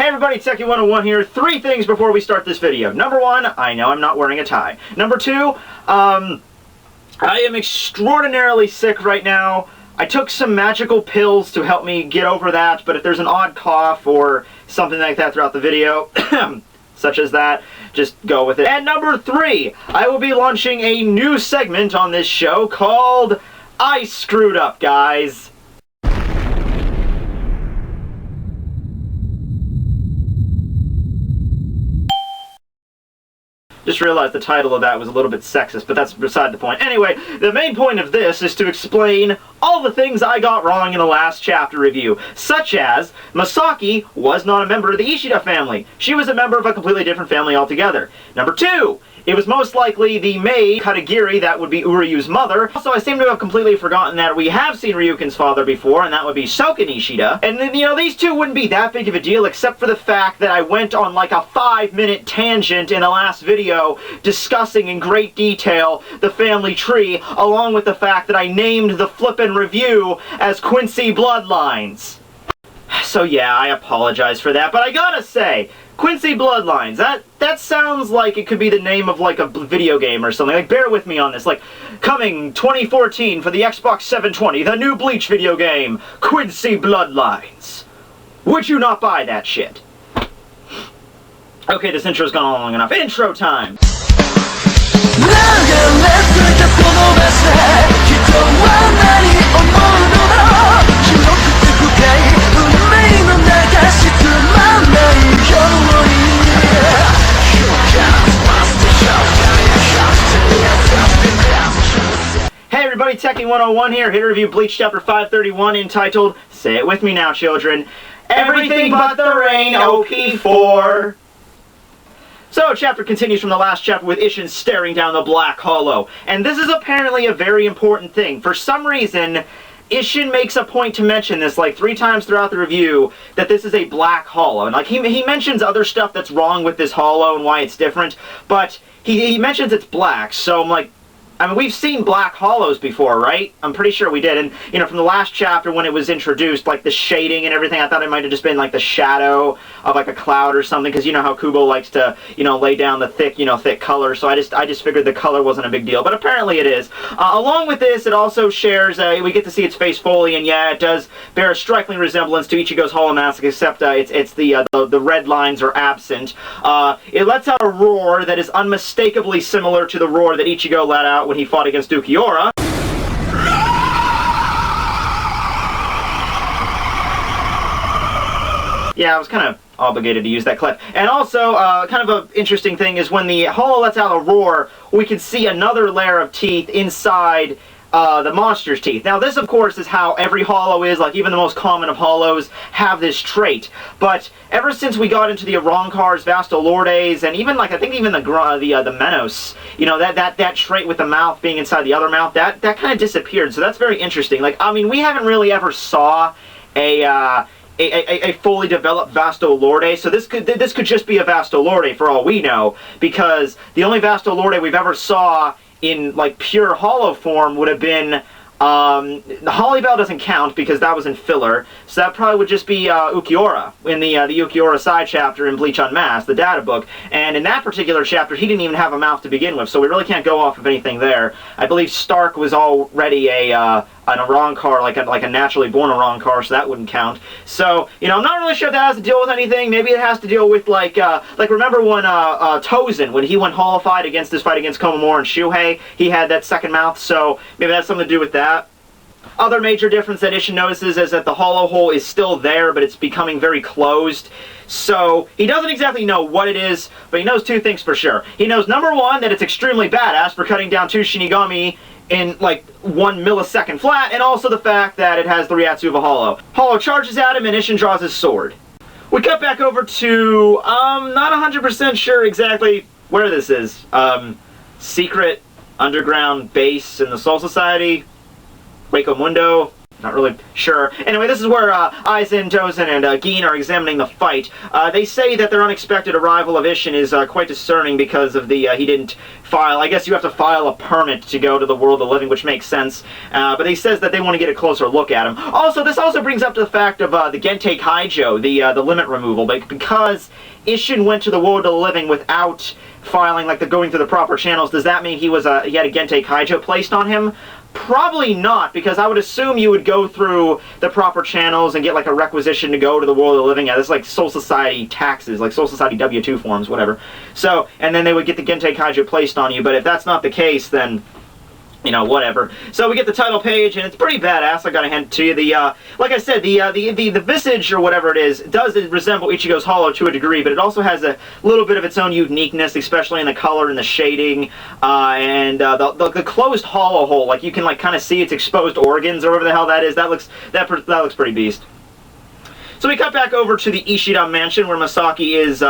Hey everybody, Tekking101 here. 3 things before we start this video. Number 1, I know I'm not wearing a tie. Number 2, I am extraordinarily sick right now. I took some magical pills to help me get over that, but if there's an odd cough or something like that throughout the video, such as that, just go with it. And number 3, I will be launching a new segment on this show called I Screwed Up, Guys. Just realized the title of that was a little bit sexist, but that's beside the point. Anyway, the main point of this is to explain all the things I got wrong in the last chapter review, such as Masaki was not a member of the Ishida family. She was a member of a completely different family altogether. Number 2, it was most likely the maid, Katagiri, that would be Uryu's mother. Also, I seem to have completely forgotten that we have seen Ryuken's father before, and that would be Soken Ishida. And, you know, these two wouldn't be that big of a deal, except for the fact that I went on like a 5-minute tangent in the last video discussing in great detail the family tree, along with the fact that I named the flippin' review as Quincy Bloodlines. So yeah, I apologize for that, but I gotta say, Quincy Bloodlines, that sounds like it could be the name of like a video game or something. Like, bear with me on this. Like, coming 2014 for the Xbox 720, the new Bleach video game, Quincy Bloodlines. Would you not buy that shit? Okay, this intro's gone on long enough. Intro time! Hey everybody, Tekking101 here to review Bleach Chapter 531 entitled, say it with me now children, Everything But the Rain OP4. So, chapter continues from the last chapter with Isshin staring down the Black Hollow. And this is apparently a very important thing. For some reason, Isshin makes a point to mention this like 3 times throughout the review, that this is a black hollow. And like he mentions other stuff that's wrong with this hollow and why it's different, but he mentions it's black, so I'm like, I mean, we've seen black hollows before, right? I'm pretty sure we did. And, you know, from the last chapter when it was introduced, like the shading and everything, I thought it might have just been like the shadow of like a cloud or something, because you know how Kubo likes to, you know, lay down the thick, you know, thick color. So I just figured the color wasn't a big deal, but apparently it is. Along with this, it also shares, we get to see its face fully, and yeah, it does bear a striking resemblance to Ichigo's Hollow Mask, except it's the red lines are absent. It lets out a roar that is unmistakably similar to the roar that Ichigo let out when he fought against Ukiura. Yeah, I was kind of obligated to use that clip. And also, kind of an interesting thing is when the hollow lets out a roar, we can see another layer of teeth inside the monster's teeth. Now this, of course, is how every hollow is. Like, even the most common of hollows have this trait. But ever since we got into the Arrancars, Vastolordes, and even, like, I think even the Menos, you know, that trait with the mouth being inside the other mouth, that kind of disappeared. So that's very interesting. Like, I mean, we haven't really ever saw a fully developed Vastolorde, so this could just be a Vastolorde for all we know, because the only Vastolorde we've ever saw in like pure hollow form would have been the Hollybell doesn't count because that was in filler, so that probably would just be Ukiura in the Ukiura side chapter in Bleach Unmasked, the data book. And in that particular chapter, he didn't even have a mouth to begin with, so we really can't go off of anything there. I believe Stark was already an Arrancar, like a naturally born Arrancar, so that wouldn't count. So, you know, I'm not really sure if that has to deal with anything. Maybe it has to deal with, like remember when Tozen, when he went holified against his fight against Komamura and Shuhei, he had that second mouth, so maybe that's something to do with that. Other major difference that Isshin notices is that the hollow hole is still there, but it's becoming very closed. So, he doesn't exactly know what it is, but he knows 2 things for sure. He knows, number 1, that it's extremely badass for cutting down 2 Shinigami in like 1 millisecond flat, and also the fact that it has the Ryatsu of a hollow. Hollow charges at him, and Isshin draws his sword. We cut back over to, not 100% sure exactly where this is. Secret underground base in the Soul Society? Hueco Mundo? Not really sure. Anyway, this is where Aizen, Dozen, and Gin are examining the fight. They say that their unexpected arrival of Ishin is quite discerning because of the, he didn't file, I guess you have to file a permit to go to the world of the living, which makes sense. But he says that they want to get a closer look at him. Also, this also brings up to the fact of the Gentei Kaijo, the limit removal, because Ishin went to the world of the living without filing, like, going through the proper channels. Does that mean he was he had a Gentei Kaijo placed on him? Probably not, because I would assume you would go through the proper channels and get, like, a requisition to go to the world of the living. Yeah, this is like Soul Society taxes, like Soul Society W-2 forms, whatever. So, and then they would get the Gentei Kaijo placed on you, but if that's not the case, then, you know, whatever. So we get the title page, and it's pretty badass, I gotta hand it to you. The, like I said, the visage, or whatever it is, does resemble Ichigo's hollow to a degree, but it also has a little bit of its own uniqueness, especially in the color and the shading, and the closed hollow hole, like, you can, like, kind of see its exposed organs, or whatever the hell that is. That looks pretty beast. So we cut back over to the Ishida mansion, where Masaki is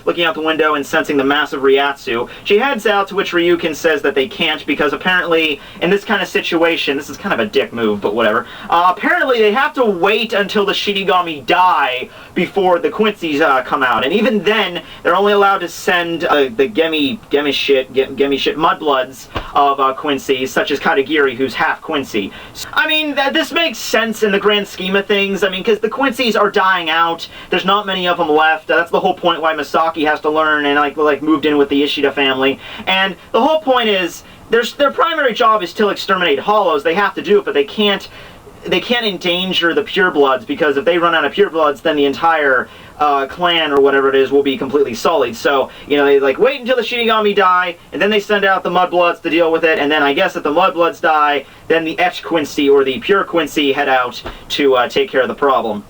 looking out the window and sensing the massive Ryatsu. She heads out, to which Ryukin says that they can't, because apparently, in this kind of situation, this is kind of a dick move, but whatever, apparently they have to wait until the Shinigami die before the Quincy's come out. And even then, they're only allowed to send the Gemi shit mudbloods of Quincy, such as Katagiri, who's half Quincy. So, I mean, this makes sense in the grand scheme of things. I mean, because the Quincy's are dying out. There's not many of them left. That's the whole point why Masaki has to learn and like moved in with the Ishida family. And the whole point is, their primary job is to exterminate hollows. They have to do it, but they can't endanger the purebloods, because if they run out of purebloods, then the entire clan, or whatever it is, will be completely sullied. So, you know, they like wait until the Shinigami die, and then they send out the mudbloods to deal with it, and then I guess if the mudbloods die, then the etched Quincy, or the pure Quincy, head out to take care of the problem.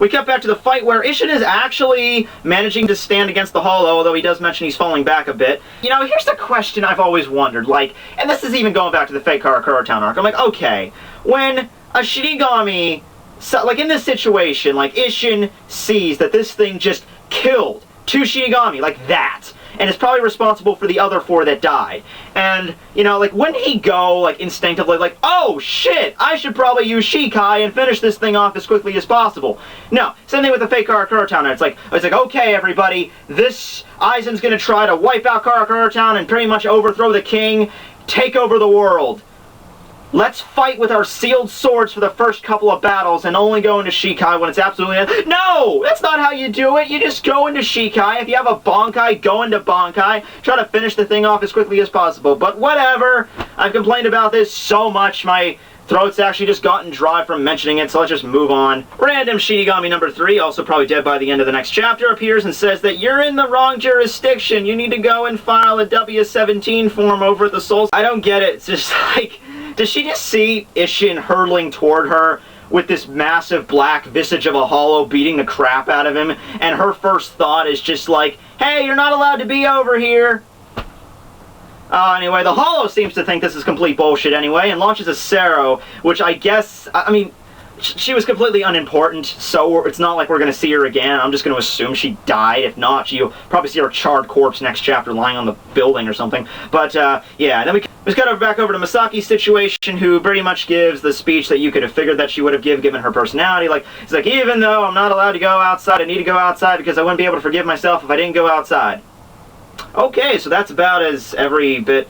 We cut back to the fight where Ishin is actually managing to stand against the hollow, although he does mention he's falling back a bit. You know, here's the question I've always wondered, like, and this is even going back to the fake Karakura Town arc. I'm like, okay, when a Shinigami, so, like in this situation, like Ishin sees that this thing just killed 2 Shinigami, like that, and is probably responsible for the other 4 that died. And, you know, like, wouldn't he go, like, instinctively, like, oh, shit, I should probably use Shikai and finish this thing off as quickly as possible? No. Same thing with the fake Karakura Town. It's like, okay, everybody, this Aizen's gonna try to wipe out Karakura Town and pretty much overthrow the king, take over the world. Let's fight with our sealed swords for the first couple of battles and only go into Shikai when it's absolutely... No! That's not how you do it! You just go into Shikai. If you have a Bankai, go into Bankai. Try to finish the thing off as quickly as possible. But whatever! I've complained about this so much, my throat's actually just gotten dry from mentioning it, so let's just move on. Random Shinigami number 3, also probably dead by the end of the next chapter, appears and says that you're in the wrong jurisdiction. You need to go and file a W-17 form over at the Soul... I don't get it. It's just like... Does she just see Ishin hurtling toward her with this massive black visage of a hollow beating the crap out of him, and her first thought is just like, hey, you're not allowed to be over here? Anyway, the hollow seems to think this is complete bullshit anyway, and launches a Sero, which I guess, I mean, she was completely unimportant, so it's not like we're going to see her again. I'm just going to assume she died. If not, you'll probably see her charred corpse next chapter lying on the building or something. But, yeah, then we just got back over to Masaki's situation, who pretty much gives the speech that you could have figured that she would have given her personality. Like, it's like, even though I'm not allowed to go outside, I need to go outside because I wouldn't be able to forgive myself if I didn't go outside. Okay, so that's about as every bit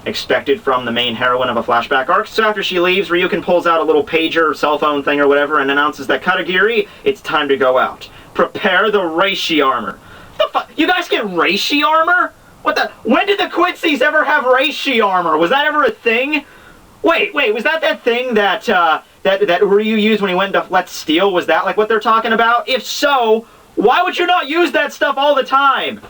expected from the main heroine of a flashback arc. So after she leaves, Ryukin pulls out a little pager, cell phone thing or whatever, and announces that Katagiri, it's time to go out. Prepare the reishi armor. The fuck? You guys get reishi armor? What the? When did the Quincy's ever have reishi armor? Was that ever a thing? Wait, was that thing that Ryu used when he went to Let's Steal? Was that like what they're talking about? If so, why would you not use that stuff all the time?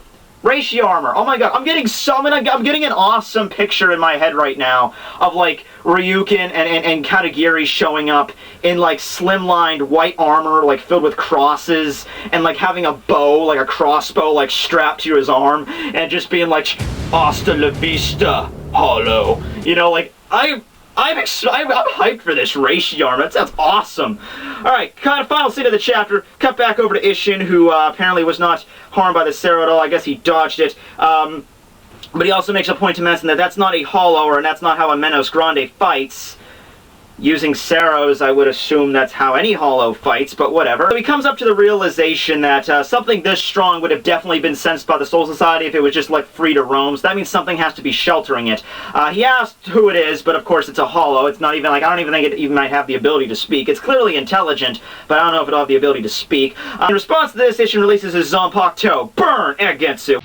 Reishi armor. Oh my god, I'm getting an awesome picture in my head right now of like Ryukin and Katagiri showing up in like slimlined white armor, like filled with crosses, and like having a bow, like a crossbow, like strapped to his arm, and just being like, hasta la vista, hollow. You know, like I'm hyped for this reishi armor. That sounds awesome. Alright, kind of final scene of the chapter. Cut back over to Ishin, who apparently was not harmed by the Sero at all. I guess he dodged it. But he also makes a point to mention that that's not a hollow, and that's not how a Menos Grande fights. using Ceros, I would assume that's how any Hollow fights, but whatever. So he comes up to the realization that something this strong would have definitely been sensed by the Soul Society if it was just, like, free to roam, so that means something has to be sheltering it. He asked who it is, but of course it's a Hollow. It's not even, like, I don't even think it even might have the ability to speak. It's clearly intelligent, but I don't know if it'll have the ability to speak. In response to this, Isshin releases his Zanpakuto, Burn Egetsu,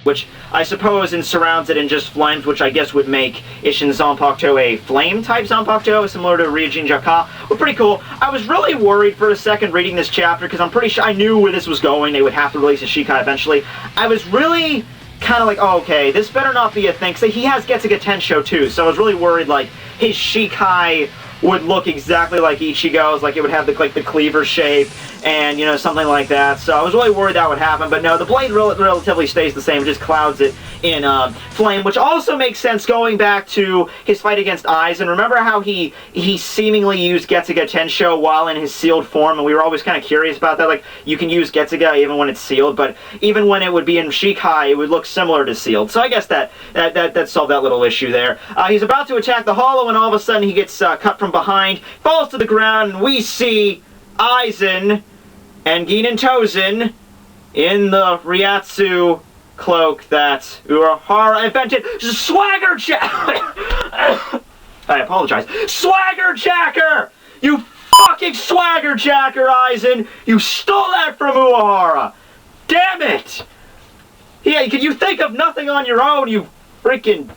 which I suppose surrounds it in just flames, which I guess would make Isshin Zanpakuto a flame-type Zanpakuto, similar to Ryujin Jaka. But pretty cool. I was really worried for a second reading this chapter, because I'm pretty sure I knew where this was going. They would have to release a Shikai eventually. I was really kind of like, oh, okay, this better not be a thing. So he has Getsuga Tensho too, so I was really worried, like, his Shikai would look exactly like Ichigo's, like it would have the cleaver shape, and, you know, something like that. So I was really worried that would happen, but no, the blade relatively stays the same, it just clouds it in flame, which also makes sense going back to his fight against Aizen. Remember how he seemingly used Getsuga Tensho while in his sealed form, and we were always kind of curious about that, like, you can use Getsuga even when it's sealed, but even when it would be in Shikai, it would look similar to sealed. So I guess that solved that little issue there. He's about to attack the Hollow, and all of a sudden he gets cut from behind, falls to the ground, and we see Aizen and Ginen Tozen in the Ryatsu cloak that Urahara invented. Swaggerjacking! I apologize. Swaggerjacker! You fucking Swaggerjacker, Aizen! You stole that from Urahara! Damn it! Yeah, can you think of nothing on your own, you freaking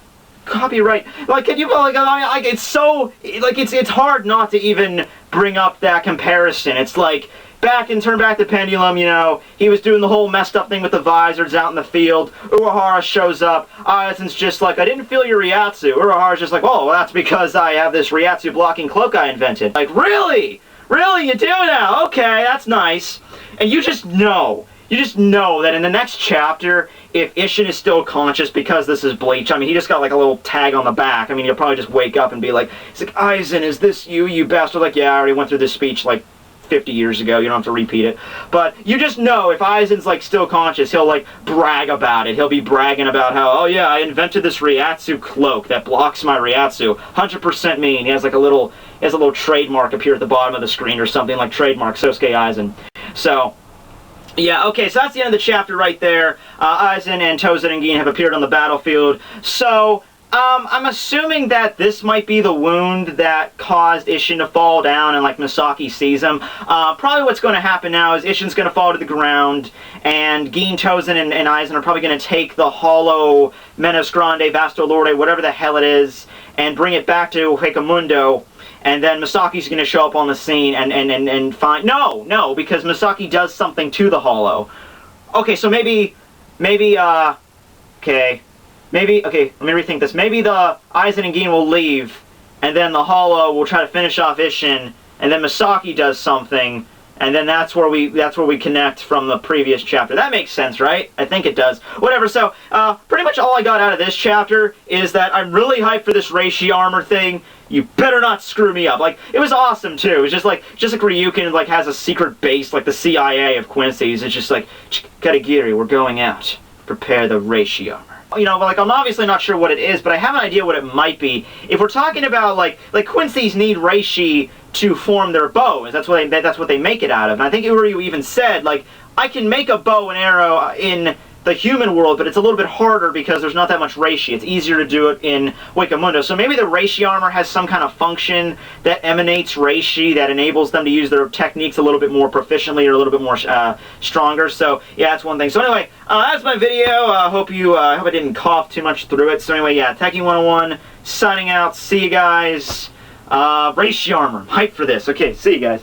copyright? Like, can you, like, it's so, like, it's hard not to even bring up that comparison. It's like, back in Turn Back the Pendulum, you know, he was doing the whole messed up thing with the visors out in the field. Urahara shows up. Aizen's just like, I didn't feel your Ryatsu. Urahara's just like, oh, well, that's because I have this Ryatsu blocking cloak I invented. Like, really? Really? You do now? Okay, that's nice. And you just know that in the next chapter, if Isshin is still conscious, because this is Bleach, I mean, he just got like a little tag on the back. I mean, he'll probably just wake up and be like, he's like, Aizen, is this you, you bastard? Like, yeah, I already went through this speech like 50 years ago, you don't have to repeat it. But you just know, if Aizen's like still conscious, he'll like brag about it. He'll be bragging about how, oh yeah, I invented this Ryatsu cloak that blocks my Ryatsu. 100% me. And he has like a little trademark appear at the bottom of the screen or something, like trademark Sosuke Aizen. So yeah, okay, so that's the end of the chapter right there. Aizen and Tozen and Gin have appeared on the battlefield. So I'm assuming that this might be the wound that caused Isshin to fall down and, like, Misaki sees him. Probably what's going to happen now is Isshin's going to fall to the ground, and Gin, Tozen, and Aizen are probably going to take the Hollow Menos Grande, Vasto Lorde, whatever the hell it is, and bring it back to Huecamundo. And then Misaki's going to show up on the scene and find... No, because Misaki does something to the Hollow. Okay, so maybe, okay, let me rethink this. Maybe the Aizen and Gin will leave, and then the Hollow will try to finish off Isshin, and then Misaki does something, and then that's where we connect from the previous chapter. That makes sense, right? I think it does. Whatever, so, pretty much all I got out of this chapter is that I'm really hyped for this Reishi armor thing. You better not screw me up. Like, it was awesome, too. It was just like Ryukin, like, has a secret base, like the CIA of Quincy's. It's just like, Katagiri, we're going out. Prepare the Reishi armor. You know, like, I'm obviously not sure what it is, but I have an idea what it might be. If we're talking about, like Quincy's need Reishi to form their bows. That's what they make it out of. And I think Uryu even said, like, I can make a bow and arrow in the human world, but it's a little bit harder because there's not that much Reishi. It's easier to do it in Huecamundo. So maybe the Reishi armor has some kind of function that emanates Reishi that enables them to use their techniques a little bit more proficiently or a little bit more stronger. So yeah, that's one thing. So anyway, that's my video. I hope I didn't cough too much through it. So anyway, yeah, Tekking101 signing out. See you guys. Reishi armor. I'm hyped for this. Okay, see you guys.